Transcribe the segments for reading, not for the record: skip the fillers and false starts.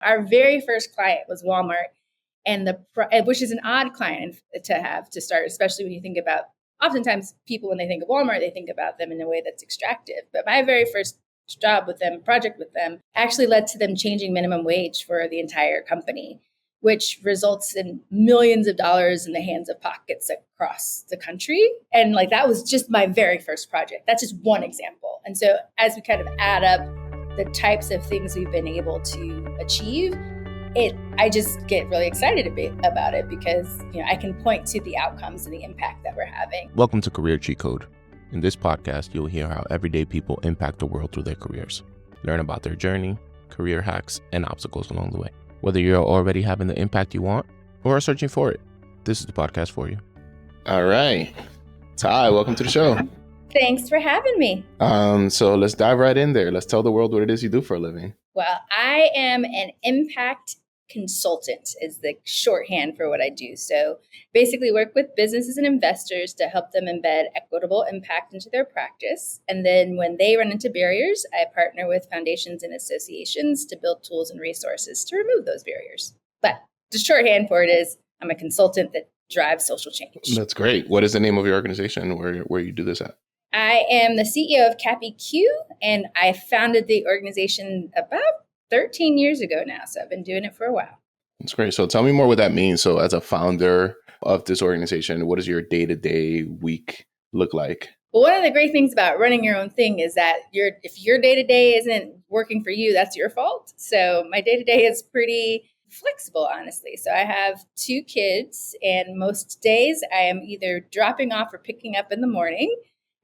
Our very first client was Walmart, and which is an odd client to have to start, especially when you think about, oftentimes people, when they think of Walmart, they think about them in a way that's extractive. But my very first project with them, actually led to them changing minimum wage for the entire company, which results in millions of dollars in the hands of pockets across the country. And like, that was just my very first project. That's just one example. And so as we kind of add up the types of things we've been able to achieve, I just get really excited about it because I can point to the outcomes and the impact that we're having. Welcome to Career Cheat Code. In this podcast, you'll hear how everyday people impact the world through their careers. Learn about their journey, career hacks, and obstacles along the way. Whether you're already having the impact you want or are searching for it, this is the podcast for you. All right. Ty, welcome to the show. Thanks for having me. So let's dive right in there. Let's tell the world what it is you do for a living. Well, I am an impact consultant is the shorthand for what I do. So basically work with businesses and investors to help them embed equitable impact into their practice. And then when they run into barriers, I partner with foundations and associations to build tools and resources to remove those barriers. But the shorthand for it is I'm a consultant that drives social change. That's great. What is the name of your organization where you do this at? I am the CEO of CapEQ, and I founded the organization about 13 years ago now. So I've been doing it for a while. That's great. So tell me more what that means. So as a founder of this organization, what does your day-to-day week look like? Well, one of the great things about running your own thing is that if your day-to-day isn't working for you, that's your fault. So my day-to-day is pretty flexible, honestly. So I have 2 kids, and most days I am either dropping off or picking up in the morning.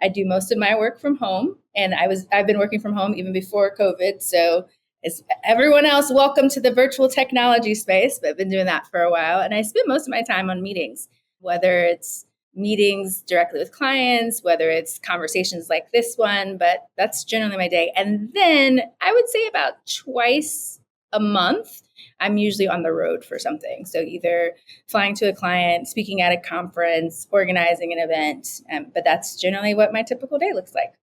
I do most of my work from home, and I've been working from home even before COVID. So as everyone else, welcome to the virtual technology space, but I've been doing that for a while. And I spend most of my time on meetings, whether it's meetings directly with clients, whether it's conversations like this one, but that's generally my day. And then I would say about twice a month, I'm usually on the road for something. So either flying to a client, speaking at a conference, organizing an event. But that's generally what my typical day looks like.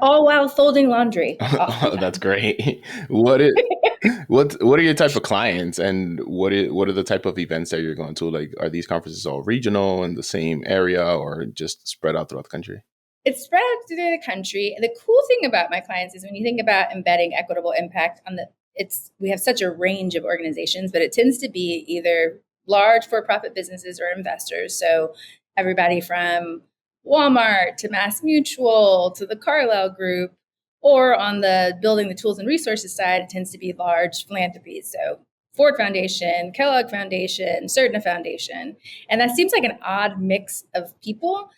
All while folding laundry. Oh, that's great. What are your type of clients, and what are the type of events that you're going to? Like, are these conferences all regional in the same area or just spread out throughout the country? It's spread out through the country. The cool thing about my clients is when you think about embedding equitable impact we have such a range of organizations, but it tends to be either large for-profit businesses or investors. So everybody from Walmart to Mass Mutual to the Carlyle Group, or on the building the tools and resources side, it tends to be large philanthropies. So Ford Foundation, Kellogg Foundation, Cerna Foundation. And that seems like an odd mix of people.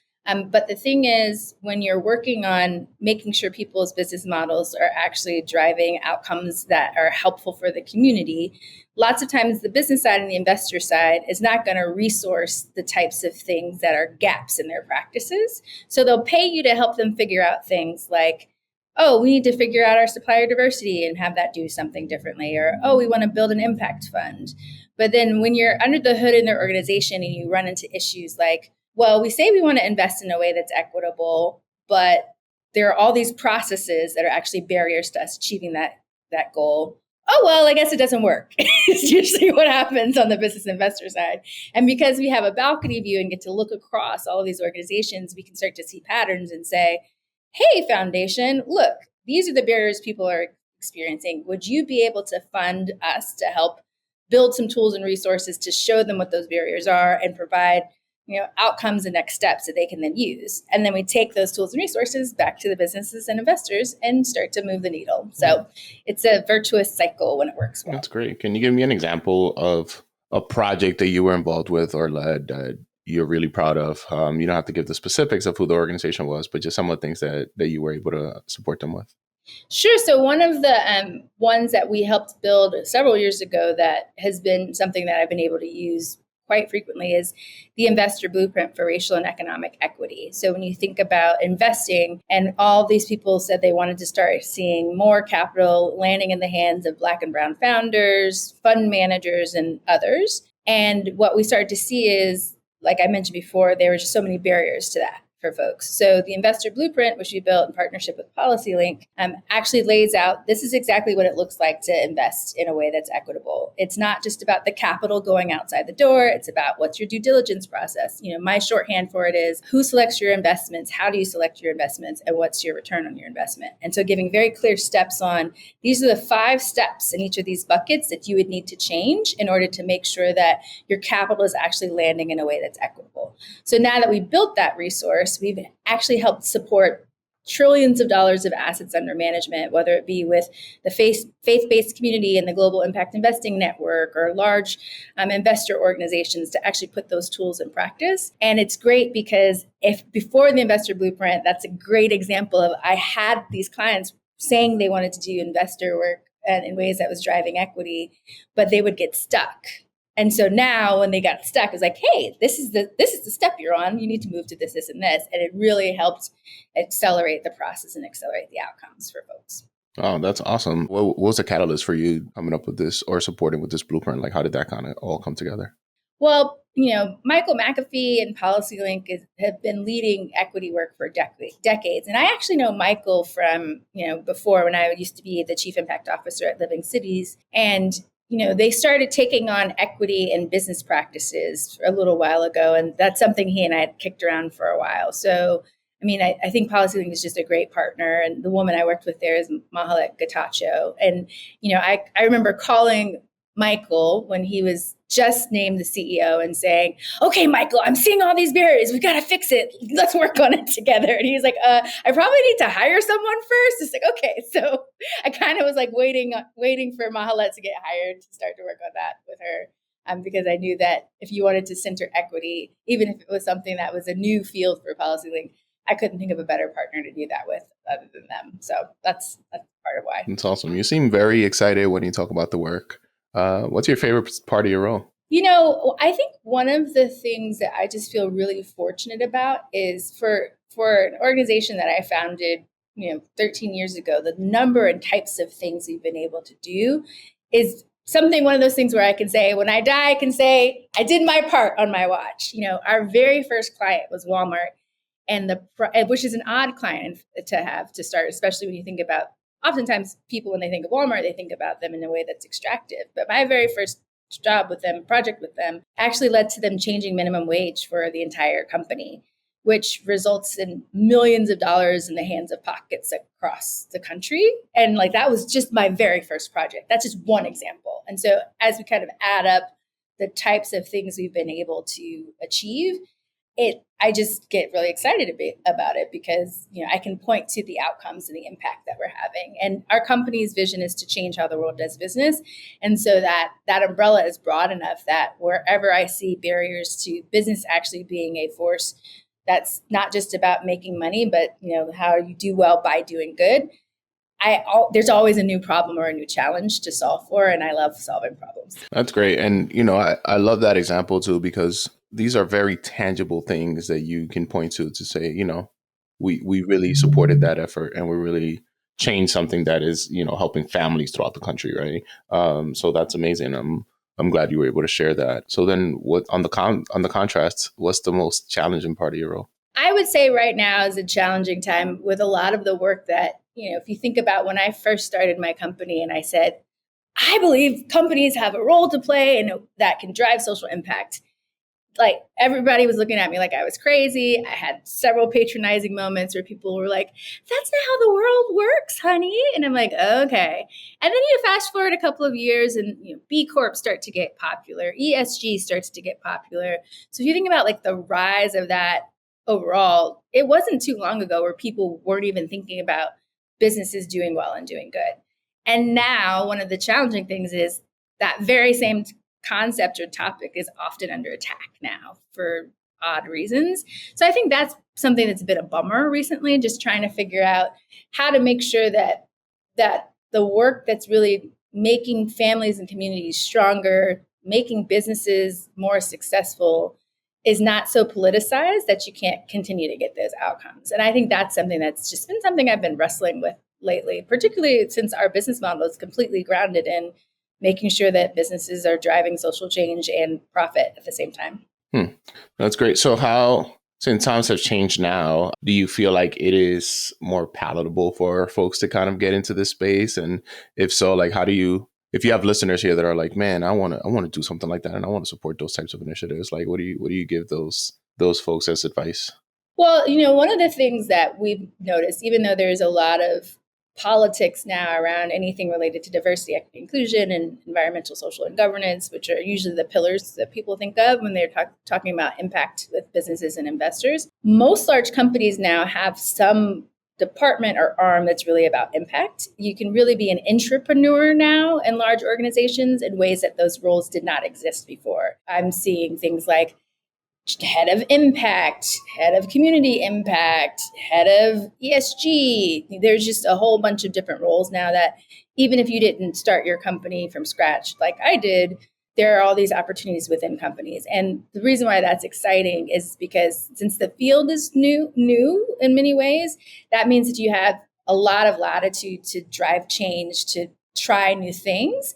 But the thing is, when you're working on making sure people's business models are actually driving outcomes that are helpful for the community, lots of times the business side and the investor side is not going to resource the types of things that are gaps in their practices. So they'll pay you to help them figure out things like, oh, we need to figure out our supplier diversity and have that do something differently. Or, oh, we want to build an impact fund. But then when you're under the hood in their organization and you run into issues like, well, we say we want to invest in a way that's equitable, but there are all these processes that are actually barriers to us achieving that goal. Oh, well, I guess it doesn't work. It's usually what happens on the business investor side. And because we have a balcony view and get to look across all of these organizations, we can start to see patterns and say, hey, foundation, look, these are the barriers people are experiencing. Would you be able to fund us to help build some tools and resources to show them what those barriers are and provide outcomes and next steps that they can then use? And then we take those tools and resources back to the businesses and investors and start to move the needle. So it's a virtuous cycle when it works well. That's great. Can you give me an example of a project that you were involved with or led that you're really proud of? You don't have to give the specifics of who the organization was, but just some of the things that you were able to support them with. Sure. So one of the ones that we helped build several years ago that has been something that I've been able to use quite frequently is the investor blueprint for racial and economic equity. So when you think about investing, and all these people said they wanted to start seeing more capital landing in the hands of Black and brown founders, fund managers, and others. And what we started to see is, like I mentioned before, there were just so many barriers to that. for folks. So the investor blueprint, which we built in partnership with PolicyLink, actually lays out, this is exactly what it looks like to invest in a way that's equitable. It's not just about the capital going outside the door. It's about what's your due diligence process. My shorthand for it is who selects your investments, how do you select your investments, and what's your return on your investment. And so giving very clear steps on, these are the 5 steps in each of these buckets that you would need to change in order to make sure that your capital is actually landing in a way that's equitable. So now that we built that resource, we've actually helped support trillions of dollars of assets under management, whether it be with the faith-based community and the Global Impact Investing Network or large investor organizations to actually put those tools in practice. And it's great because if before the investor blueprint, that's a great example of, I had these clients saying they wanted to do investor work and in ways that was driving equity, but they would get stuck. And so now when they got stuck, it was like, hey, this is the step you're on. You need to move to this, this, and this. And it really helped accelerate the process and accelerate the outcomes for folks. Oh, that's awesome. What was the catalyst for you coming up with this or supporting with this blueprint? Like, how did that kind of all come together? Well, Michael McAfee and PolicyLink have been leading equity work for decades. And I actually know Michael from, before, when I used to be the chief impact officer at Living Cities. And they started taking on equity and business practices a little while ago. And that's something he and I had kicked around for a while. So, I think PolicyLink is just a great partner. And the woman I worked with there is Mahalet Gatacho. And, I remember calling Michael when he was just named the CEO and saying, okay, Michael, I'm seeing all these barriers. We've got to fix it. Let's work on it together. And he's like, I probably need to hire someone first. It's like, okay. So I kind of was like waiting for Mahalet to get hired to start to work on that with her. Because I knew that if you wanted to center equity, even if it was something that was a new field for PolicyLink, I couldn't think of a better partner to do that with other than them. So that's part of why. That's awesome. You seem very excited when you talk about the work. What's your favorite part of your role? I think one of the things that I just feel really fortunate about is for an organization that I founded, 13 years ago, the number and types of things we've been able to do is one of those things where I can say, when I die, I can say, I did my part on my watch. Our very first client was Walmart, which is an odd client to have to start, especially when you think about, oftentimes people, when they think of Walmart, they think about them in a way that's extractive. But my very first project with them, actually led to them changing minimum wage for the entire company, which results in millions of dollars in the hands of pockets across the country. And that was just my very first project. That's just one example. And so as we kind of add up the types of things we've been able to achieve, I just get really excited about it because, I can point to the outcomes and the impact that we're having. And our company's vision is to change how the world does business. And so that umbrella is broad enough that wherever I see barriers to business actually being a force that's not just about making money, but, how you do well by doing good, there's always a new problem or a new challenge to solve for. And I love solving problems. That's great. And, I love that example too, because these are very tangible things that you can point to say, we really supported that effort and we really changed something that is, helping families throughout the country. Right. So that's amazing. I'm glad you were able to share that. So then what on the contrast, what's the most challenging part of your role? I would say right now is a challenging time with a lot of the work that, if you think about when I first started my company and I said, I believe companies have a role to play and that can drive social impact. Everybody was looking at me like I was crazy. I had several patronizing moments where people were like, that's not how the world works, honey. And I'm like, okay. And then you fast forward a couple of years and B Corp start to get popular. ESG starts to get popular. So if you think about the rise of that overall, it wasn't too long ago where people weren't even thinking about businesses doing well and doing good. And now one of the challenging things is that very same concept or topic is often under attack now for odd reasons. So I think that's something that's a bit of a bummer recently, just trying to figure out how to make sure that the work that's really making families and communities stronger, making businesses more successful is not so politicized that you can't continue to get those outcomes. And I think that's something that's just been something I've been wrestling with lately, particularly since our business model is completely grounded in making sure that businesses are driving social change and profit at the same time. That's great. So how Since times have changed now, do you feel like it is more palatable for folks to kind of get into this space? And if so, like, how do you, if you have listeners here that are like, man, I want to do something like that, and I want to support those types of initiatives, like, what do you give those folks as advice? Well, one of the things that we've noticed, even though there's a lot of politics now around anything related to diversity, equity, inclusion, and environmental, social, and governance, which are usually the pillars that people think of when they're talking about impact with businesses and investors. Most large companies now have some department or arm that's really about impact. You can really be an entrepreneur now in large organizations in ways that those roles did not exist before. I'm seeing things like head of impact, head of community impact, head of ESG. There's just a whole bunch of different roles now that even if you didn't start your company from scratch like I did, there are all these opportunities within companies. And the reason why that's exciting is because since the field is new in many ways, that means that you have a lot of latitude to drive change, to try new things,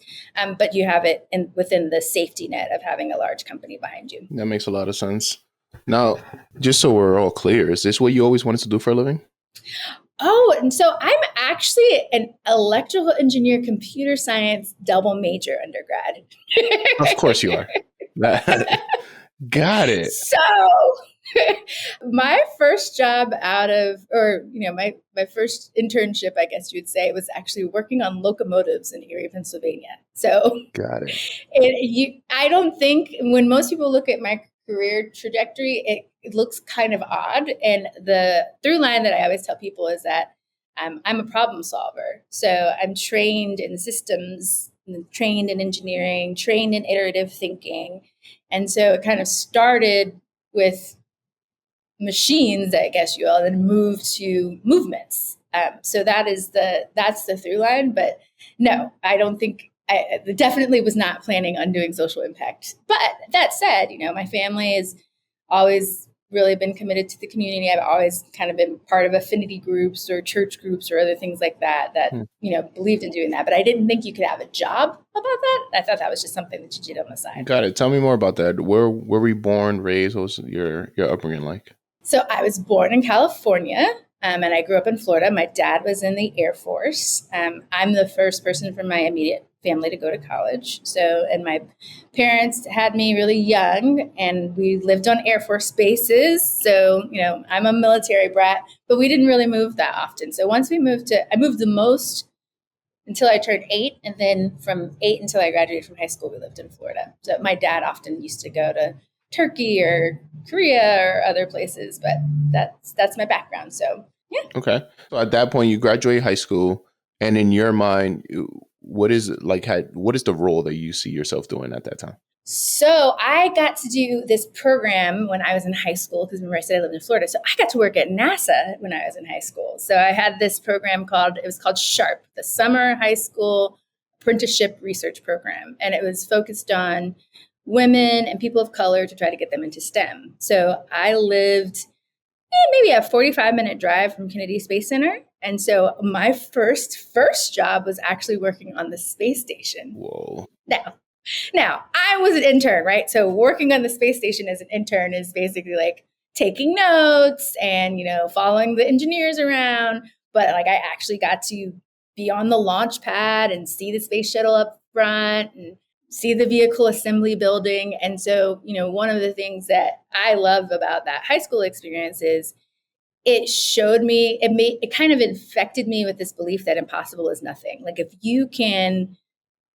but you have it within the safety net of having a large company behind you. That makes a lot of sense. Now, just so we're all clear, is this what you always wanted to do for a living? Oh, and so I'm actually an electrical engineer, computer science double major undergrad. Of course you are. Got it. So my first job my first internship, I guess you would say, was actually working on locomotives in Erie, Pennsylvania. So Got it. I don't think when most people look at my career trajectory, it looks kind of odd. And the through line that I always tell people is that I'm a problem solver. So I'm trained in systems, trained in engineering, trained in iterative thinking. And so it kind of started with machines, I guess you will, then moved to movements. So that's the through line. But no, I don't think I definitely was not planning on doing social impact. But that said, my family has always really been committed to the community. I've always kind of been part of affinity groups or church groups or other things like that believed in doing that. But I didn't think you could have a job about that. I thought that was just something that you did on the side. Got it. Tell me more about that. Where were you born, raised? What was your upbringing like? So I was born in California, and I grew up in Florida. My dad was in the Air Force. I'm the first person from my immediate family to go to college. And my parents had me really young, and we lived on Air Force bases. So, I'm a military brat, but we didn't really move that often. So once I moved the most until I turned 8. And then from 8 until I graduated from high school, we lived in Florida. So my dad often used to go to Turkey or Korea or other places, but that's my background. So, yeah. Okay. So at that point, you graduate high school, and in your mind, what is the role that you see yourself doing at that time? So I got to do this program when I was in high school, because remember I said I lived in Florida. So I got to work at NASA when I was in high school. So I had this program called SHARP, the Summer High School Apprenticeship Research Program. And it was focused on women and people of color to try to get them into STEM. So I lived maybe a 45-minute drive from Kennedy Space Center. And so my first job was actually working on the space station. Whoa. Now, I was an intern, right? So working on the space station as an intern is basically like taking notes and, following the engineers around. But like I actually got to be on the launch pad and see the space shuttle up front and see the vehicle assembly building. And so, one of the things that I love about that high school experience is it showed me, it kind of infected me with this belief that impossible is nothing. Like if you can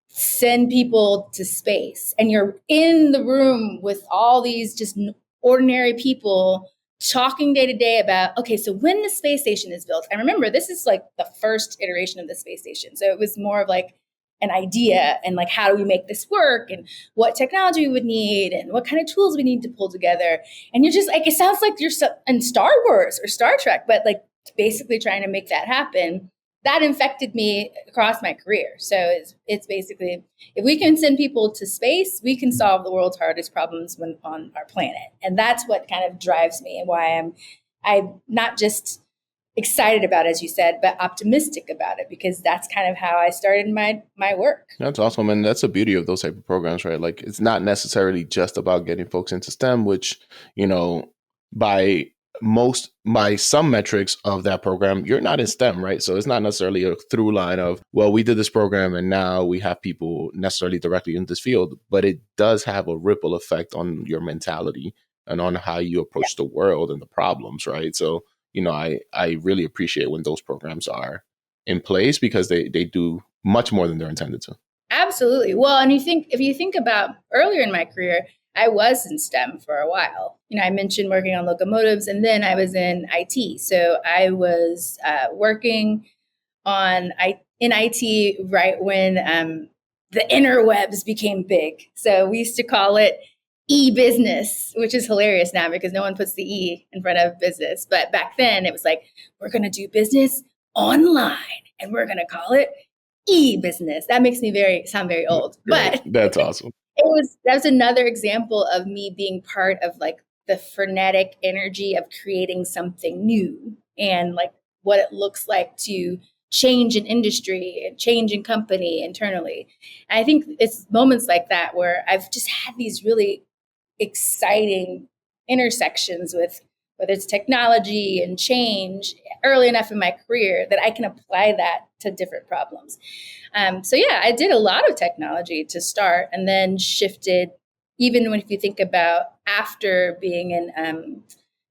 send people to space and you're in the room with all these just ordinary people talking day to day about, okay, so when the space station is built, and remember, this is like the first iteration of the space station. So it was more of like an idea and like, how do we make this work and what technology we would need and what kind of tools we need to pull together. And you're just like, it sounds like you're in Star Wars or Star Trek, but like basically trying to make that happen. That infected me across my career. So it's basically, if we can send people to space, we can solve the world's hardest problems on our planet. And that's what kind of drives me and why I'm not just excited about it, as you said, but optimistic about it, because that's kind of how I started my work. That's awesome. And that's the beauty of those type of programs, right? Like it's not necessarily just about getting folks into STEM, which, by some metrics of that program, you're not in STEM, right? So it's not necessarily a through line of, well, we did this program and now we have people necessarily directly in this field, but it does have a ripple effect on your mentality and on how you approach the world and the problems, right? So, I really appreciate when those programs are in place because they do much more than they're intended to. Absolutely. Well, and if you think about earlier in my career, I was in STEM for a while. I mentioned working on locomotives, and then I was in IT. So I was working in IT right when the interwebs became big. So we used to call it e-business, which is hilarious now because no one puts the E in front of business. But back then it was like, we're going to do business online and we're going to call it e-business. That makes me sound very old, but that's awesome. That's another example of me being part of like the frenetic energy of creating something new and like what it looks like to change an industry and change a company internally. And I think it's moments like that where I've just had these really exciting intersections with whether it's technology and change early enough in my career that I can apply that to different problems. So yeah, I did a lot of technology to start and then shifted, even if you think about after being in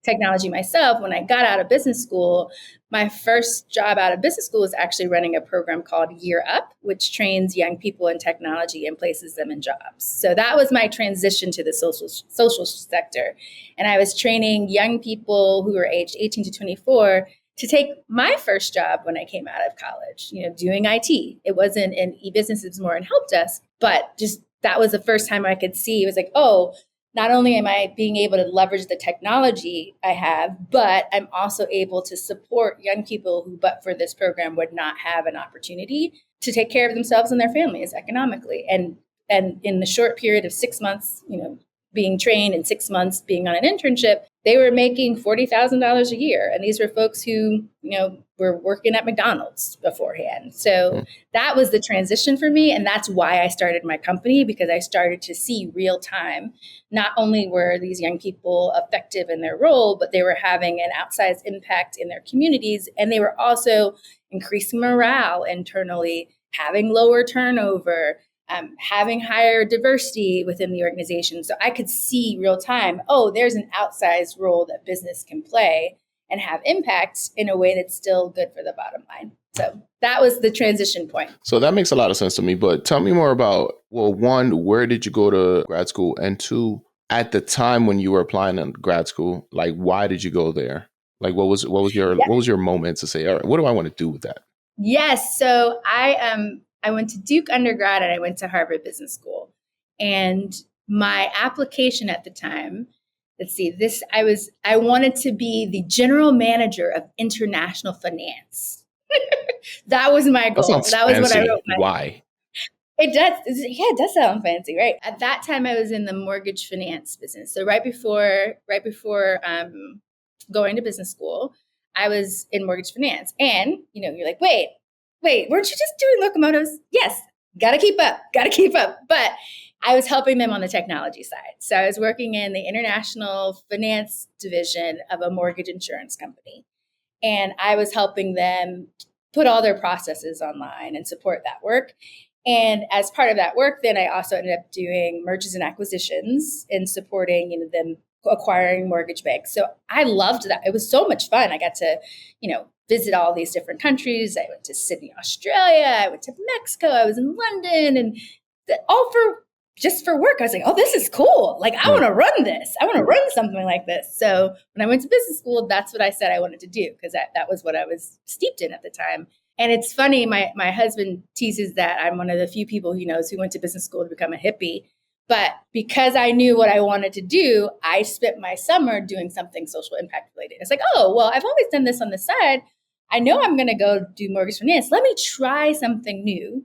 technology myself, when I got out of business school, my first job out of business school was actually running a program called Year Up, which trains young people in technology and places them in jobs. So that was my transition to the social sector. And I was training young people who were aged 18 to 24 to take my first job when I came out of college, doing IT. It wasn't in e-business, it was more in help desk, but just that was the first time I could see, it was like, oh, not only am I being able to leverage the technology I have, but I'm also able to support young people who, but for this program, would not have an opportunity to take care of themselves and their families economically. And in the short period of 6 months, being trained and 6 months being on an internship, they were making $40,000 a year. And these were folks who, were working at McDonald's beforehand. So that was the transition for me. And that's why I started my company, because I started to see real time, not only were these young people effective in their role, but they were having an outsized impact in their communities. And they were also increasing morale internally, having lower turnover, having higher diversity within the organization. So I could see real time, oh, there's an outsized role that business can play and have impact in a way that's still good for the bottom line. So that was the transition point. So that makes a lot of sense to me. But tell me more about, well, one, where did you go to grad school? And two, at the time when you were applying to grad school, like, why did you go there? Like, what was your moment to say, all right, what do I want to do with that? Yes. So I went to Duke undergrad and I went to Harvard Business School. And my application at the time, I wanted to be the general manager of international finance. That was my goal. That was what I wrote. Why? It does. Yeah, it does sound fancy, right? At that time, I was in the mortgage finance business. So right before going to business school, I was in mortgage finance. And, you're like, wait, weren't you just doing locomotives? Yes, got to keep up. But I was helping them on the technology side. So I was working in the international finance division of a mortgage insurance company. And I was helping them put all their processes online and support that work. And as part of that work, then I also ended up doing mergers and acquisitions and supporting them acquiring mortgage banks. So I loved that. It was so much fun. I got to, visit all these different countries. I went to Sydney, Australia. I went to Mexico. I was in London, and all just for work. I was like, oh, this is cool. Like, I want to run this. I want to run something like this. So when I went to business school, that's what I said I wanted to do, because that was what I was steeped in at the time. And it's funny, my husband teases that I'm one of the few people he knows who went to business school to become a hippie. But because I knew what I wanted to do, I spent my summer doing something social impact related. It's like, oh, well, I've always done this on the side. I know I'm going to go do mortgage finance. Let me try something new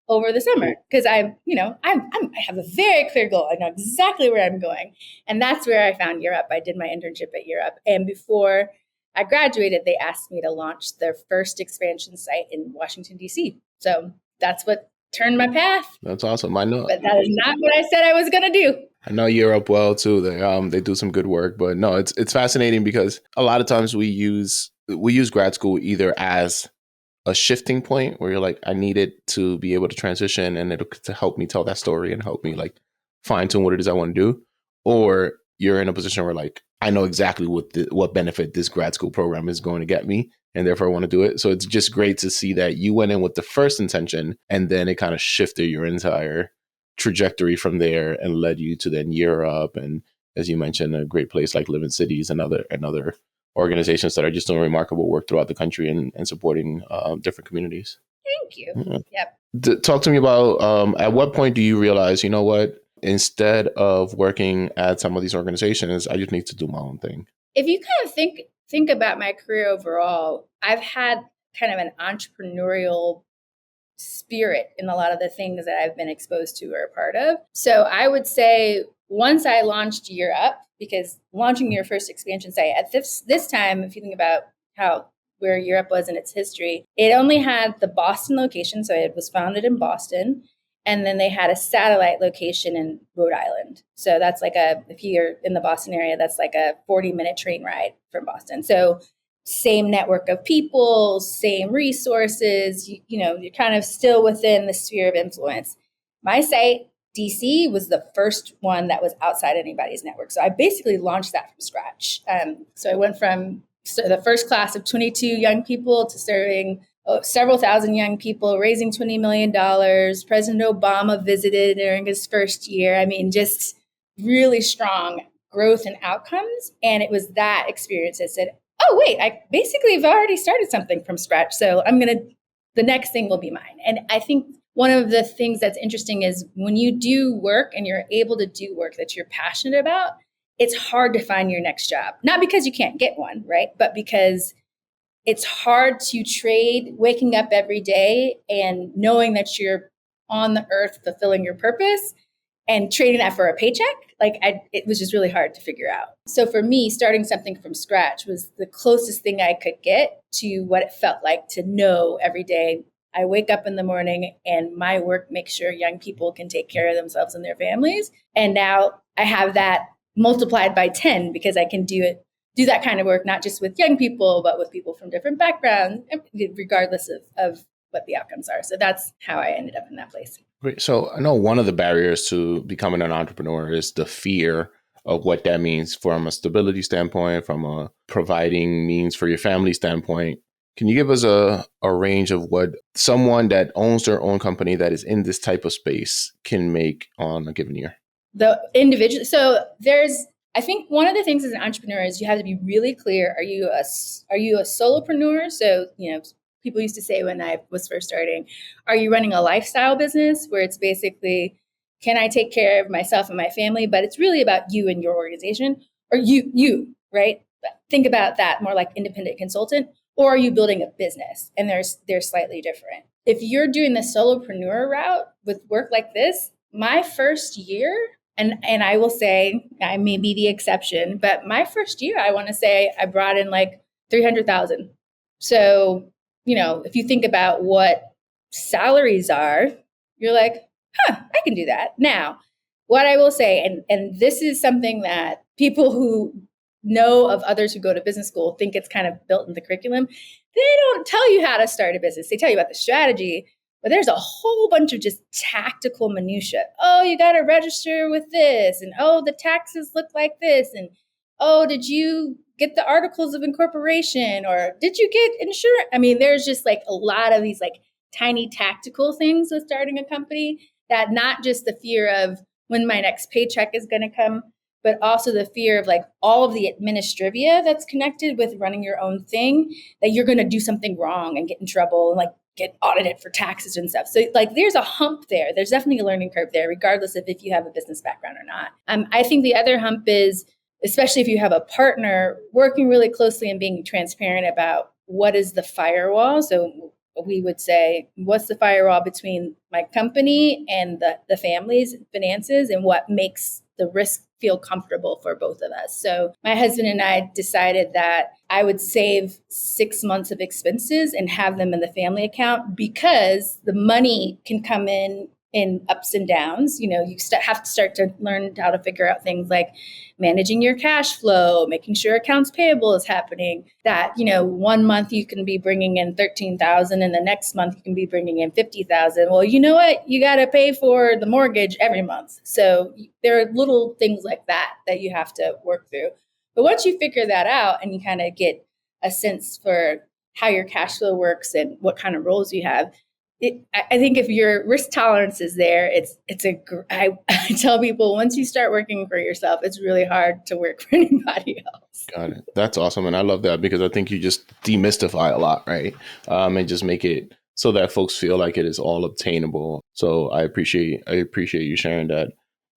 over the summer, because I have a very clear goal. I know exactly where I'm going. And that's where I found Year Up. I did my internship at Year Up. And before I graduated, they asked me to launch their first expansion site in Washington, D.C. So that's what turned my path. That's awesome. I know. But that is not what I said I was going to do. I know Europe well too. They do some good work, but no, it's fascinating because a lot of times we use grad school either as a shifting point where you're like, I need it to be able to transition and it'll to help me tell that story and help me like fine tune what it is I want to do, or you're in a position where like I know exactly what benefit this grad school program is going to get me, and therefore I want to do it. So it's just great to see that you went in with the first intention, and then it kind of shifted your entire trajectory from there and led you to then Europe, and as you mentioned, a great place like Living Cities and other organizations that are just doing remarkable work throughout the country and supporting different communities. Thank you. Yeah. Yep. Talk to me about at what point do you realize, you know what, instead of working at some of these organizations, I just need to do my own thing? If you kind of think about my career overall, I've had kind of an entrepreneurial spirit in a lot of the things that I've been exposed to or a part of. So I would say once I launched Year Up, because launching your first expansion site at this time, if you think about where Year Up was in its history, it only had the Boston location. So it was founded in Boston. And then they had a satellite location in Rhode Island. So that's like if you're in the Boston area, that's like a 40-minute train ride from Boston. So same network of people, same resources, you're kind of still within the sphere of influence. My site, DC, was the first one that was outside anybody's network. So I basically launched that from scratch. So I went from the first class of 22 young people to serving several thousand young people, raising $20 million. President Obama visited during his first year. I mean, just really strong growth and outcomes. And it was that experience that said, oh, wait, I basically have already started something from scratch. So the next thing will be mine. And I think one of the things that's interesting is when you do work and you're able to do work that you're passionate about, it's hard to find your next job. Not because you can't get one, right? But because it's hard to trade waking up every day and knowing that you're on the earth fulfilling your purpose and trading that for a paycheck. It was just really hard to figure out. So for me, starting something from scratch was the closest thing I could get to what it felt like to know every day I wake up in the morning and my work makes sure young people can take care of themselves and their families. And now I have that multiplied by 10 because I can do that kind of work, not just with young people, but with people from different backgrounds, regardless of what the outcomes are. So that's how I ended up in that place. Great. So I know one of the barriers to becoming an entrepreneur is the fear of what that means from a stability standpoint, from a providing means for your family standpoint. Can you give us a range of what someone that owns their own company that is in this type of space can make on a given year? The individual. So I think one of the things as an entrepreneur is you have to be really clear. Are you a solopreneur? So, people used to say when I was first starting, are you running a lifestyle business where it's basically, can I take care of myself and my family? But it's really about you and your organization, or you, right? Think about that more like independent consultant, or are you building a business? And they're slightly different. If you're doing the solopreneur route with work like this, my first year, and I will say I may be the exception, but my first year, I want to say I brought in like $300,000. So, if you think about what salaries are, you're like, I can do that. Now, what I will say, and this is something that people who know of others who go to business school think it's kind of built in the curriculum. They don't tell you how to start a business. They tell you about the strategy, but there's a whole bunch of just tactical minutia. Oh, you got to register with this. And oh, the taxes look like this. And oh, did you get the articles of incorporation? Or did you get insurance? I mean, there's just like a lot of these like tiny tactical things with starting a company that not just the fear of when my next paycheck is going to come, but also the fear of like all of the administrivia that's connected with running your own thing, that you're going to do something wrong and get in trouble and like get audited for taxes and stuff. So like there's a hump there. There's definitely a learning curve there, regardless of if you have a business background or not. I think the other hump is, especially if you have a partner, working really closely and being transparent about what is the firewall. So we would say, what's the firewall between my company and the family's finances, and what makes the risk feel comfortable for both of us. So my husband and I decided that I would save 6 months of expenses and have them in the family account, because the money can come in in ups and downs. You have to start to learn how to figure out things like managing your cash flow, making sure accounts payable is happening. That, 1 month you can be bringing in 13,000 and the next month you can be bringing in 50,000. Well, you know what? You got to pay for the mortgage every month. So there are little things like that you have to work through. But once you figure that out and you kind of get a sense for how your cash flow works and what kind of roles you have, I think if your risk tolerance is there, I tell people, once you start working for yourself, it's really hard to work for anybody else. Got it. That's awesome. And I love that because I think you just demystify a lot, right? And just make it so that folks feel like it is all obtainable. So I appreciate you sharing that.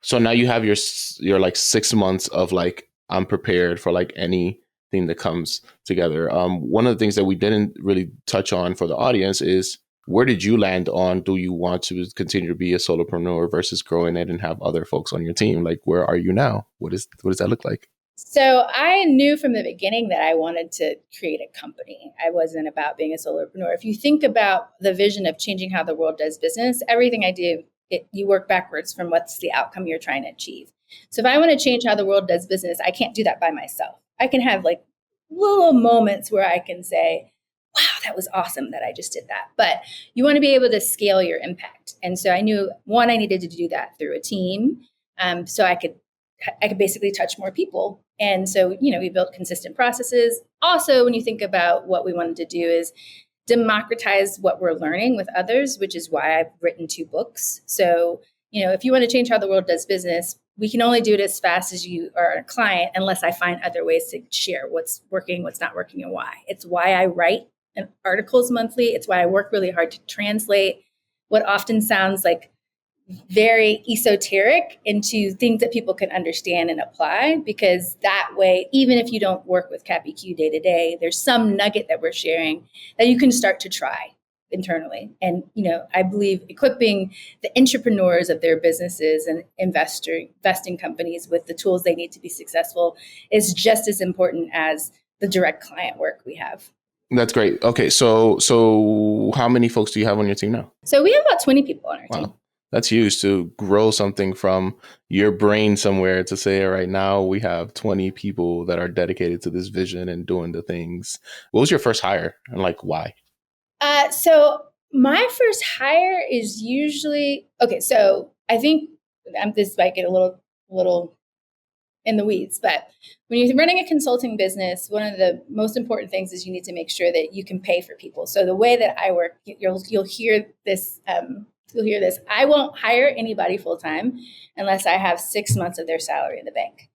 So now you have your like 6 months of like, I'm prepared for like anything that comes together. One of the things that we didn't really touch on for the audience is, where did you land on, do you want to continue to be a solopreneur versus growing it and have other folks on your team? Like, where are you now? What does that look like? So I knew from the beginning that I wanted to create a company. I wasn't about being a solopreneur. If you think about the vision of changing how the world does business, everything I do, you work backwards from what's the outcome you're trying to achieve. So if I want to change how the world does business, I can't do that by myself. I can have like little moments where I can say, wow, that was awesome that I just did that. But you want to be able to scale your impact. And so I knew, one, I needed to do that through a team. So I could basically touch more people. And so, we built consistent processes. Also, when you think about what we wanted to do is democratize what we're learning with others, which is why I've written 2 books. So, if you want to change how the world does business, we can only do it as fast as you are a client unless I find other ways to share what's working, what's not working, and why. It's why I write articles monthly. It's why I work really hard to translate what often sounds like very esoteric into things that people can understand and apply, because that way, even if you don't work with CapEQ day to day, there's some nugget that we're sharing that you can start to try internally. And, I believe equipping the entrepreneurs of their businesses and investing companies with the tools they need to be successful is just as important as the direct client work we have. That's great. Okay. So how many folks do you have on your team now? So we have about 20 people on our team. That's huge to grow something from your brain somewhere to say, right now we have 20 people that are dedicated to this vision and doing the things. What was your first hire and like why? So my first hire is usually, okay, so I think this might get a little in the weeds, but when you're running a consulting business, one of the most important things is you need to make sure that you can pay for people. So the way that I work, you'll hear this. You'll hear this. I won't hire anybody full time unless I have 6 months of their salary in the bank.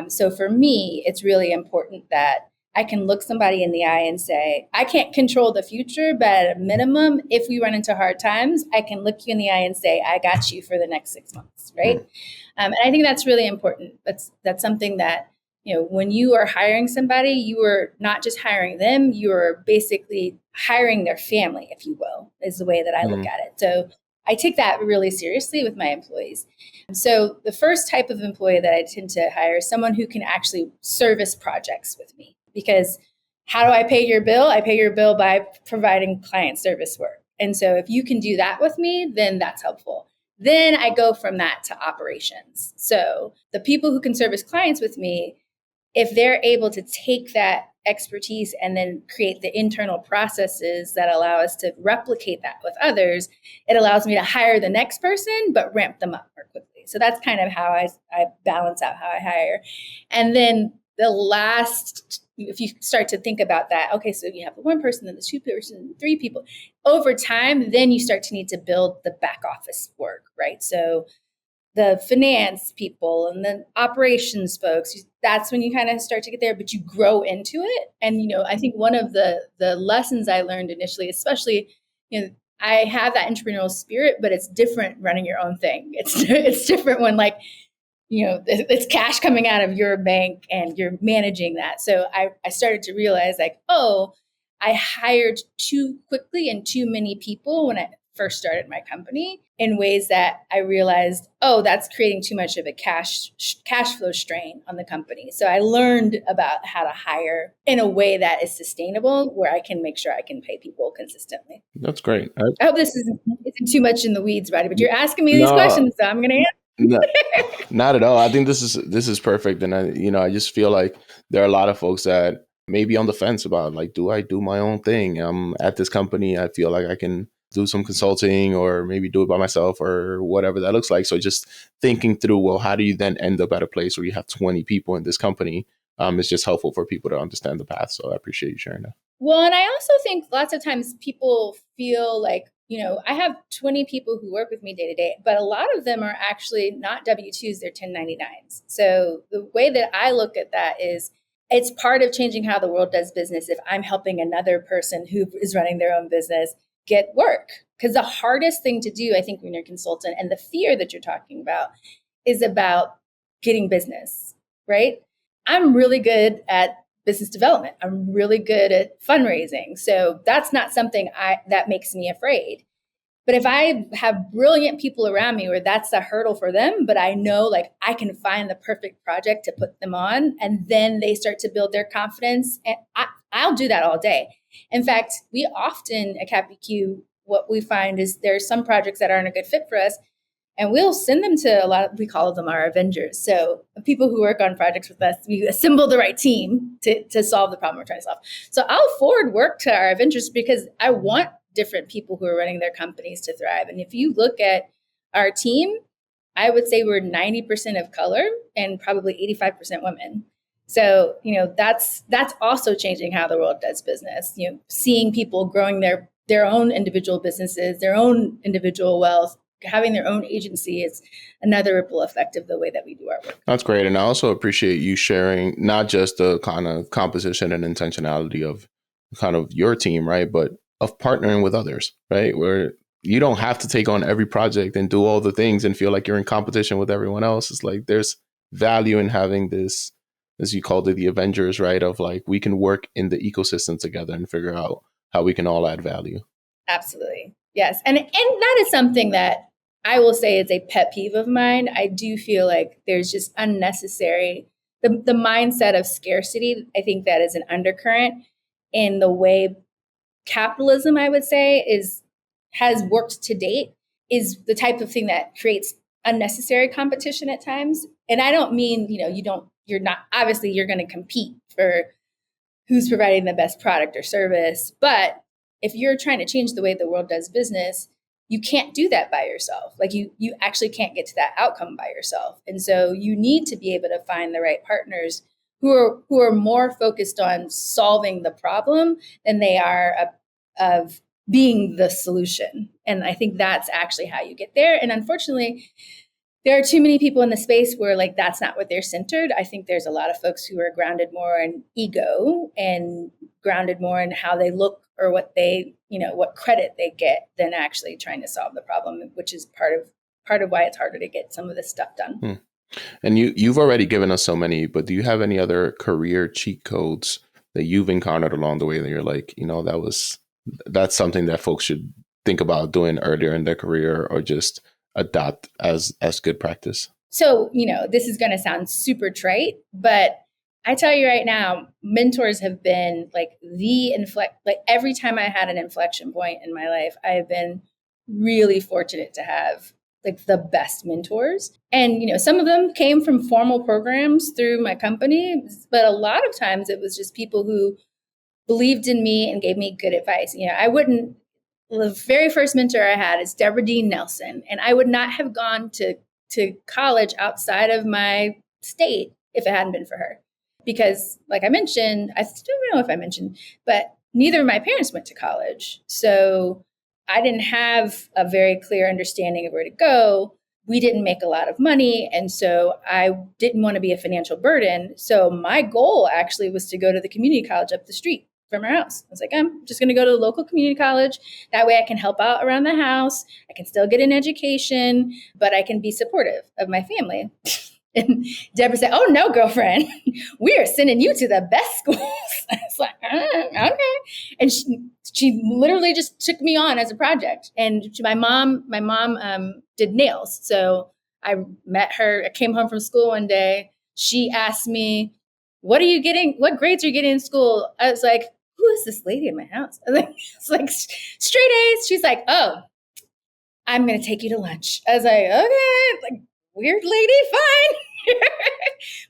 So for me, it's really important that I can look somebody in the eye and say, I can't control the future, but at a minimum, if we run into hard times, I can look you in the eye and say, I got you for the next 6 months, right? And I think that's really important. That's something that, when you are hiring somebody, you are not just hiring them, you are basically hiring their family, if you will, is the way that I look at it. So I take that really seriously with my employees. So the first type of employee that I tend to hire is someone who can actually service projects with me. Because how do I pay your bill? I pay your bill by providing client service work. And so if you can do that with me, then that's helpful. Then I go from that to operations. So the people who can service clients with me, if they're able to take that expertise and then create the internal processes that allow us to replicate that with others, it allows me to hire the next person, but ramp them up more quickly. So that's kind of how I balance out how I hire. And then the last, if you start to think about that, okay, so you have the 1 person, then the 2 person, 3 people. Over time, then you start to need to build the back office work, right? So the finance people and the operations folks, that's when you kind of start to get there, but you grow into it. And, I think one of the lessons I learned initially, especially, I have that entrepreneurial spirit, but it's different running your own thing. It's different when it's cash coming out of your bank and you're managing that. So I started to realize I hired too quickly and too many people when I first started my company. in ways that I realized, oh, that's creating too much of a cash flow strain on the company. So I learned about how to hire in a way that is sustainable, where I can make sure I can pay people consistently. That's great. I hope this isn't too much in the weeds, Radhy, but you're asking me these No, questions, so I'm going to answer. no, not at all. I think this is perfect, and I just feel like there are a lot of folks that may be on the fence about, like, do I do my own thing? I'm at this company. I feel like I can do some consulting or maybe do it by myself or whatever that looks like. So just thinking through, well, how do you then end up at a place where you have 20 people in this company? It's just helpful for people to understand the path. So I appreciate you sharing that. Well, and I also think lots of times people feel like, I have 20 people who work with me day to day, but a lot of them are actually not W-2s, they're 1099s. So the way that I look at that is it's part of changing how the world does business if I'm helping another person who is running their own business get work. Because the hardest thing to do, I think, when you're a consultant, and the fear that you're talking about, is about getting business, right? I'm really good at business development. I'm really good at fundraising. So that's not something that makes me afraid. But if I have brilliant people around me where that's a hurdle for them, but I know like I can find the perfect project to put them on, and then they start to build their confidence, and I'll do that all day. In fact, we often at CapEQ, what we find is there's some projects that aren't a good fit for us, and we'll send them to we call them our Avengers. So people who work on projects with us, we assemble the right team to solve the problem we're trying to solve. So I'll forward work to our Avengers because I want different people who are running their companies to thrive. And if you look at our team, I would say we're 90% of color and probably 85% women. So, that's also changing how the world does business. Seeing people growing their own individual businesses, their own individual wealth, having their own agency is another ripple effect of the way that we do our work. That's great. And I also appreciate you sharing not just the kind of composition and intentionality of kind of your team, right? But of partnering with others, right? Where you don't have to take on every project and do all the things and feel like you're in competition with everyone else. It's like there's value in having this, as you called it, the Avengers, right? Of like, we can work in the ecosystem together and figure out how we can all add value. Absolutely. Yes. And that is something that I will say is a pet peeve of mine. I do feel like there's just unnecessary, the mindset of scarcity. I think that is an undercurrent in the way capitalism, I would say, has worked to date, is the type of thing that creates unnecessary competition at times. And I don't mean, you're going to compete for who's providing the best product or service. But if you're trying to change the way the world does business, you can't do that by yourself. Like you actually can't get to that outcome by yourself. And so you need to be able to find the right partners who are more focused on solving the problem than they are of being the solution. And I think that's actually how you get there. And unfortunately, there are too many people in the space where like that's not what they're centered. I think there's a lot of folks who are grounded more in ego and grounded more in how they look or what they, what credit they get than actually trying to solve the problem, which is part of why it's harder to get some of this stuff done. And you've already given us so many, but do you have any other career cheat codes that you've encountered along the way that you're like, that's something that folks should think about doing earlier in their career or just adopt as good practice? So, this is going to sound super trite, but I tell you right now, mentors have been like every time I had an inflection point in my life, I have been really fortunate to have like the best mentors. And, some of them came from formal programs through my company, but a lot of times it was just people who believed in me and gave me good advice. The very first mentor I had is Deborah Dean Nelson, and I would not have gone to college outside of my state if it hadn't been for her. Because like I mentioned, I still don't know if I mentioned, but neither of my parents went to college. So I didn't have a very clear understanding of where to go. We didn't make a lot of money. And so I didn't want to be a financial burden. So my goal actually was to go to the community college up the street from our house. I was like, I'm just going to go to the local community college. That way I can help out around the house. I can still get an education, but I can be supportive of my family. And Deborah said, "Oh no, girlfriend, we are sending you to the best schools." I was like, okay. And she literally just took me on as a project. And my mom did nails. So I met her. I came home from school one day. She asked me, what grades are you getting in school? I was like, who is this lady in my house? It's like straight A's. She's like, oh, I'm going to take you to lunch. I was like, okay, like weird lady, fine.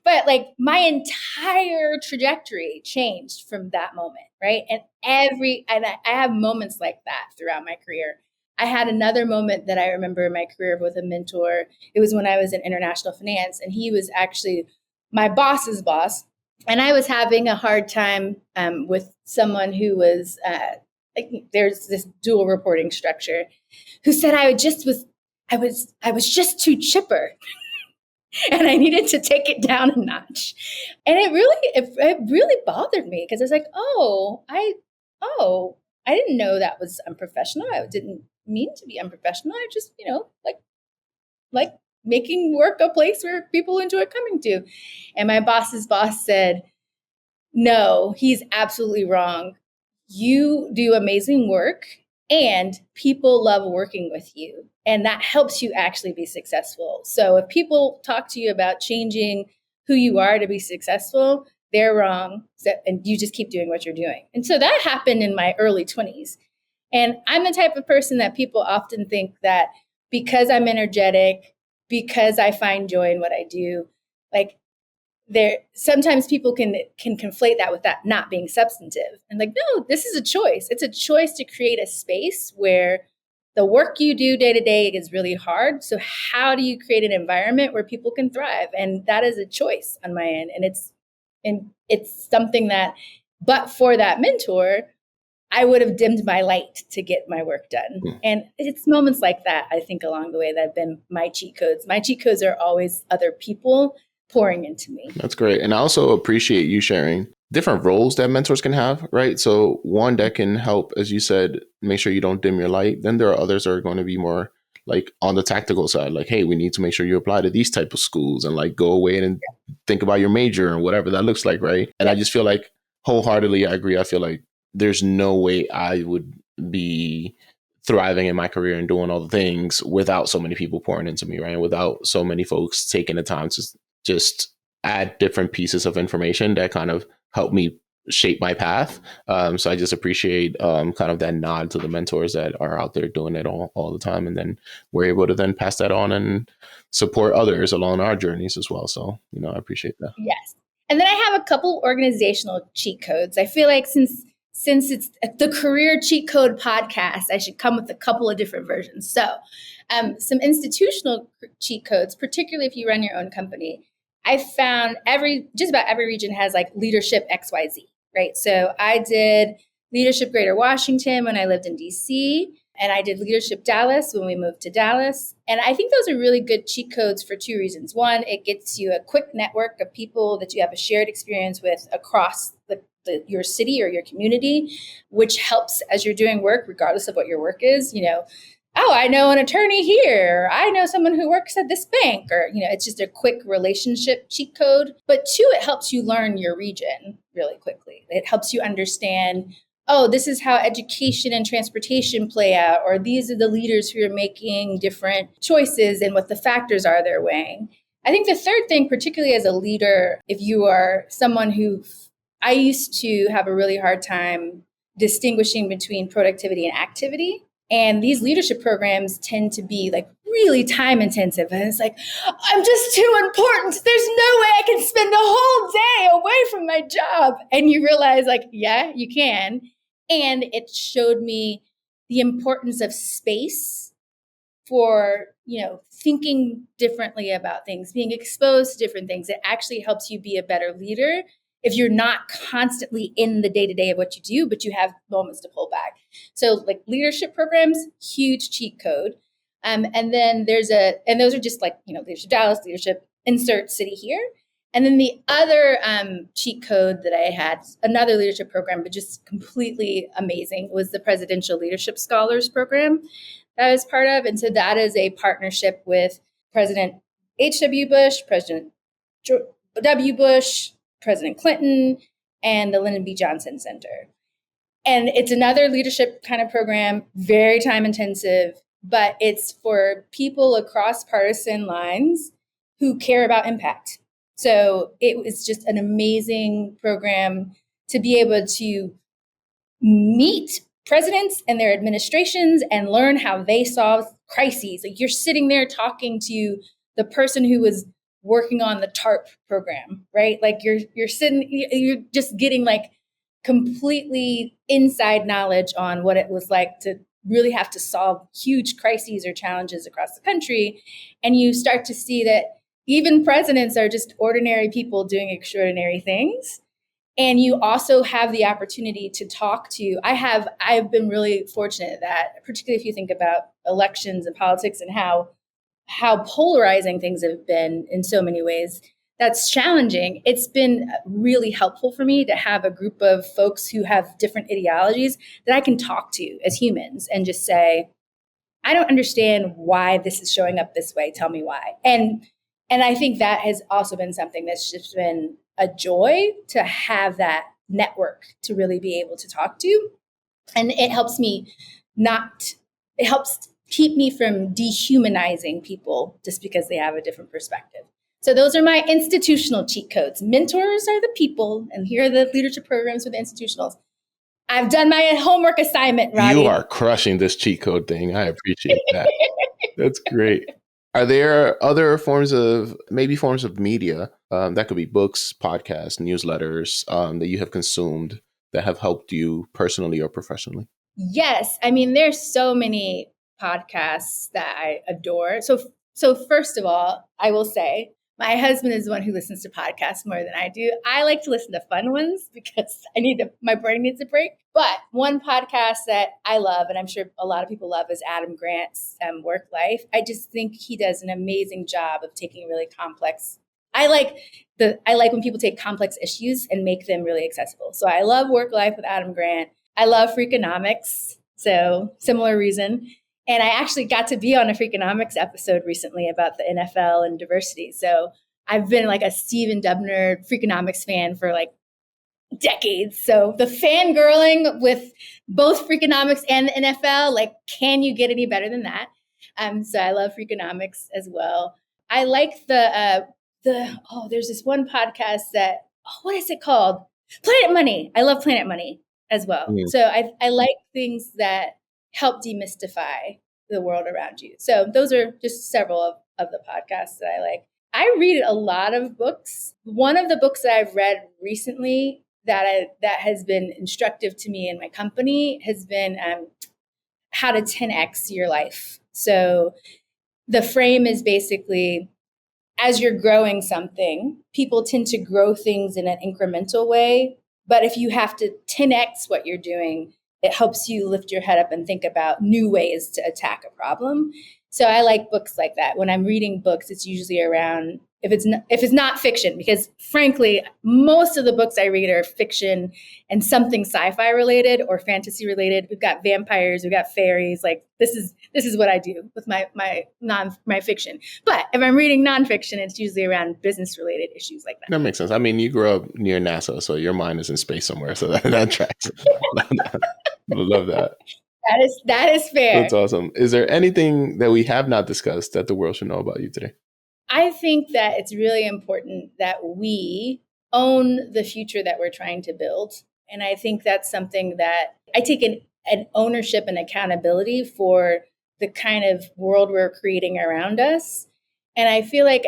But like my entire trajectory changed from that moment, right? And I have moments like that throughout my career. I had another moment that I remember in my career with a mentor. It was when I was in international finance, and he was actually my boss's boss. And I was having a hard time with someone who was like, there's this dual reporting structure, who said I was just too chipper. And I needed to take it down a notch. And it really bothered me, because I was like, I didn't know that was unprofessional. I didn't mean to be unprofessional. I just, like making work a place where people enjoy coming to. And my boss's boss said, no, he's absolutely wrong. You do amazing work, and people love working with you. And that helps you actually be successful. So if people talk to you about changing who you are to be successful, they're wrong. And you just keep doing what you're doing. And so that happened in my early 20s. And I'm the type of person that people often think that because I'm energetic, because I find joy in what I do, like sometimes people can conflate that with that not being substantive. And like, no, this is a choice. It's a choice to create a space where the work you do day to day is really hard. So how do you create an environment where people can thrive? And that is a choice on my end. And it's something that, but for that mentor, I would have dimmed my light to get my work done. And it's moments like that, I think, along the way that have been my cheat codes. My cheat codes are always other people pouring into me. That's great. And I also appreciate you sharing different roles that mentors can have, right? So one that can help, as you said, make sure you don't dim your light. Then there are others that are going to be more like on the tactical side, like, hey, we need to make sure you apply to these type of schools and like go away and think about your major and whatever that looks like, right? And I just feel like wholeheartedly, I agree. I feel like there's no way I would be thriving in my career and doing all the things without so many people pouring into me, right? Without so many folks taking the time to just add different pieces of information that kind of help me shape my path. So I just appreciate kind of that nod to the mentors that are out there doing it all the time. And then we're able to then pass that on and support others along our journeys as well. So, I appreciate that. Yes. And then I have a couple organizational cheat codes. I feel like since it's the Career Cheat Code podcast, I should come with a couple of different versions. So some institutional cheat codes, particularly if you run your own company. I found just about every region has like leadership XYZ, right? So I did leadership Greater Washington when I lived in DC, and I did leadership Dallas when we moved to Dallas. And I think those are really good cheat codes for two reasons. One, it gets you a quick network of people that you have a shared experience with across your city or your community, which helps as you're doing work, regardless of what your work is. Oh, I know an attorney here. I know someone who works at this bank, or, it's just a quick relationship cheat code. But two, it helps you learn your region really quickly. It helps you understand, oh, this is how education and transportation play out, or these are the leaders who are making different choices and what the factors are they're weighing. I think the third thing, particularly as a leader, if you are someone I used to have a really hard time distinguishing between productivity and activity. And these leadership programs tend to be like really time intensive. And it's like, I'm just too important. There's no way I can spend the whole day away from my job. And you realize like, yeah, you can. And it showed me the importance of space for, thinking differently about things, being exposed to different things. It actually helps you be a better leader if you're not constantly in the day-to-day of what you do, but you have moments to pull back. So like leadership programs, huge cheat code. And then and those are just like, leadership Dallas, leadership insert city here. And then the other cheat code that I had, another leadership program, but just completely amazing, was the Presidential Leadership Scholars Program that I was part of. And so that is a partnership with President H.W. Bush, President W. Bush, President Clinton, and the Lyndon B. Johnson Center. And it's another leadership kind of program, very time intensive, but it's for people across partisan lines who care about impact. So it was just an amazing program to be able to meet presidents and their administrations and learn how they solve crises. Like you're sitting there talking to the person who was working on the TARP program, right? Like you're just getting like completely inside knowledge on what it was like to really have to solve huge crises or challenges across the country. And you start to see that even presidents are just ordinary people doing extraordinary things. And you also have the opportunity to talk to, I've been really fortunate that, particularly if you think about elections and politics and how polarizing things have been in so many ways, that's challenging. It's been really helpful for me to have a group of folks who have different ideologies that I can talk to as humans and just say, I don't understand why this is showing up this way. Tell me why. And I think that has also been something that's just been a joy to have that network to really be able to talk to. And it helps keep me from dehumanizing people just because they have a different perspective. So those are my institutional cheat codes. Mentors are the people, and here are the leadership programs for the institutionals. I've done my homework assignment, Radhy. You are crushing this cheat code thing. I appreciate that. That's great. Are there other forms of media that could be books, podcasts, newsletters that you have consumed that have helped you personally or professionally? Yes. I mean, there's so many podcasts that I adore. So first of all, I will say my husband is the one who listens to podcasts more than I do. I like to listen to fun ones because my brain needs a break. But one podcast that I love, and I'm sure a lot of people love, is Adam Grant's Work Life. I just think he does an amazing job of taking really complex. I like when people take complex issues and make them really accessible. So I love Work Life with Adam Grant. I love Freakonomics, so similar reason. And I actually got to be on a Freakonomics episode recently about the NFL and diversity. So I've been like a Stephen Dubner Freakonomics fan for like decades. So the fangirling with both Freakonomics and the NFL, like, can you get any better than that? So I love Freakonomics as well. I like there's this one podcast that, what is it called? Planet Money. I love Planet Money as well. Mm. So I like things that help demystify the world around you. So those are just several of the podcasts that I like. I read a lot of books. One of the books that I've read recently that has been instructive to me in my company has been How to 10X Your Life. So the frame is basically, as you're growing something, people tend to grow things in an incremental way. But if you have to 10X what you're doing, it helps you lift your head up and think about new ways to attack a problem. So I like books like that. When I'm reading books, it's usually around, if it's not fiction, because frankly, most of the books I read are fiction and something sci-fi related or fantasy related. We've got vampires, we've got fairies. Like this is what I do with my fiction. But if I'm reading nonfiction, it's usually around business related issues like that. That makes sense. I mean, you grew up near NASA, so your mind is in space somewhere. So that tracks. Love that. That is fair. That's awesome. Is there anything that we have not discussed that the world should know about you today? I think that it's really important that we own the future that we're trying to build. And I think that's something that I take an ownership and accountability for the kind of world we're creating around us. And I feel like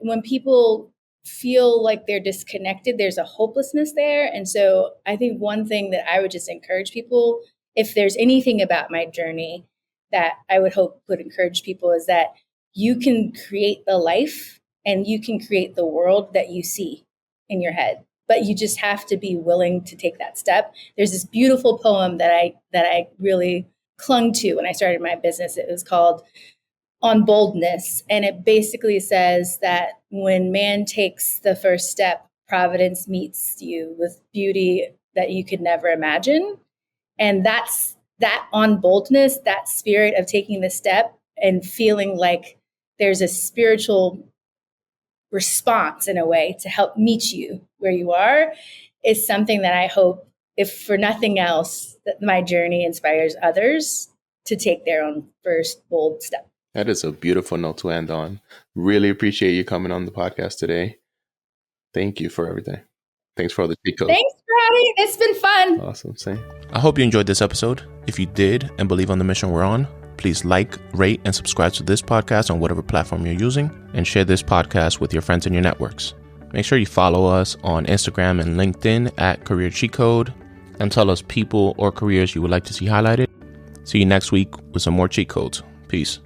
when people feel like they're disconnected, there's a hopelessness there. And so I think one thing that I would just encourage people, if there's anything about my journey that I would encourage people, is that you can create the life and you can create the world that you see in your head, but you just have to be willing to take that step. There's this beautiful poem that I really clung to when I started my business. It was called On Boldness. And it basically says that when man takes the first step, Providence meets you with beauty that you could never imagine. And that's that on boldness, that spirit of taking the step and feeling like there's a spiritual response in a way to help meet you where you are is something that I hope, if for nothing else, that my journey inspires others to take their own first bold step. That is a beautiful note to end on. Really appreciate you coming on the podcast today. Thank you for everything. Thanks for all the cheat codes. Thanks, Radhy. It's been fun. Awesome. Same. I hope you enjoyed this episode. If you did and believe on the mission we're on, please like, rate, and subscribe to this podcast on whatever platform you're using, and share this podcast with your friends in your networks. Make sure you follow us on Instagram and LinkedIn at Career Cheat Code, and tell us people or careers you would like to see highlighted. See you next week with some more cheat codes. Peace.